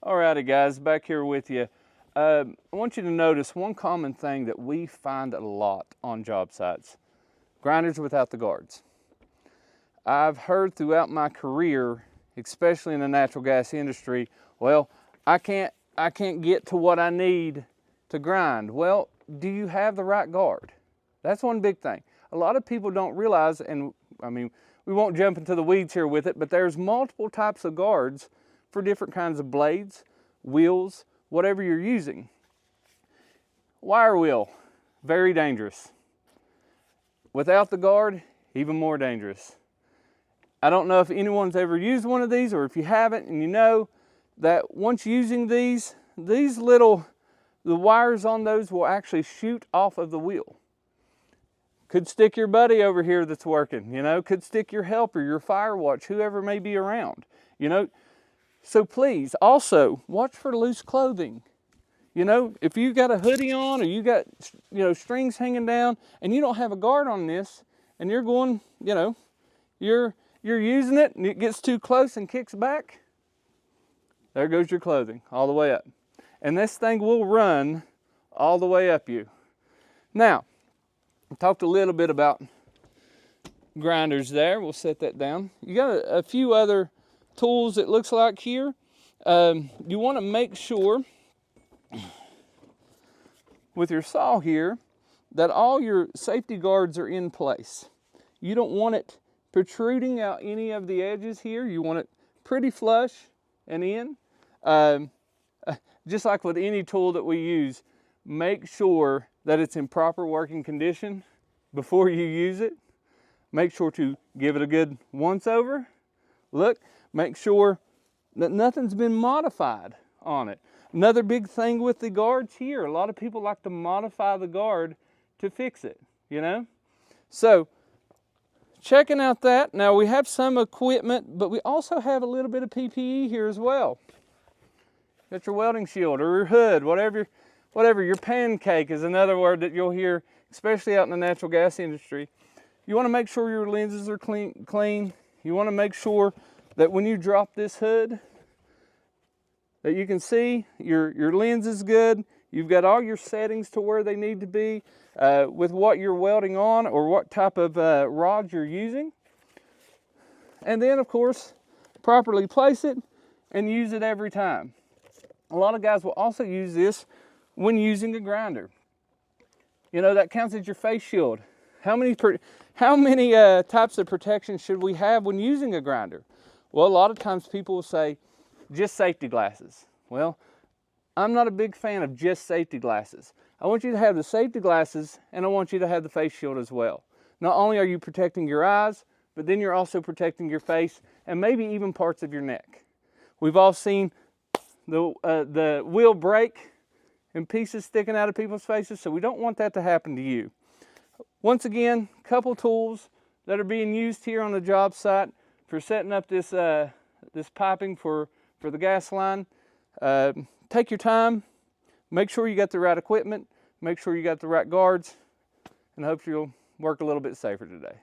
Alrighty guys, back here with you. I want you to notice one common thing that we find a lot on job sites: grinders without the guards. I've heard throughout my career, especially in the natural gas industry, well, I can't get to what I need to grind. Well, do you have the right guard? That's one big thing. A lot of people don't realize, and I mean, we won't jump into the weeds here with it, but there's multiple types of guards for different kinds of blades, wheels, whatever you're using. Wire wheel, very dangerous. Without the guard, even more dangerous. I don't know if anyone's ever used one of these, or if you haven't and you know that once using these the wires on those will actually shoot off of the wheel. Could stick your buddy over here that's working, could stick your helper, your fire watch, whoever may be around, So please, also, watch for loose clothing. If you got a hoodie on or you got, strings hanging down and you don't have a guard on this and you're going, you're using it and it gets too close and kicks back, there goes your clothing all the way up. And this thing will run all the way up you. Now, I talked a little bit about grinders there. We'll set that down. You got a few other tools it looks like here. You want to make sure with your saw here that all your safety guards are in place. You don't want it protruding out any of the edges here. You want it pretty flush and in. Just like with any tool that we use, make sure that it's in proper working condition before you use it. Make sure to give it a good once over. Look, make sure that nothing's been modified on it. Another big thing with the guards here, a lot of people like to modify the guard to fix it, So, checking out that. Now we have some equipment, but we also have a little bit of PPE here as well. Got your welding shield or your hood, whatever. Your pancake is another word that you'll hear, especially out in the natural gas industry. You want to make sure your lenses are clean. You want to make sure that when you drop this hood, that you can see your lens is good. You've got all your settings to where they need to be with what you're welding on or what type of rods you're using. And then, of course, properly place it and use it every time. A lot of guys will also use this when using a grinder. That counts as your face shield. How many types of protection should we have when using a grinder? Well, a lot of times people will say, just safety glasses. Well, I'm not a big fan of just safety glasses. I want you to have the safety glasses and I want you to have the face shield as well. Not only are you protecting your eyes, but then you're also protecting your face and maybe even parts of your neck. We've all seen the wheel break and pieces sticking out of people's faces, so we don't want that to happen to you. Once again, couple tools that are being used here on the job site for setting up this piping for the gas line. Take your time, make sure you got the right equipment, make sure you got the right guards, and I hope you'll work a little bit safer today.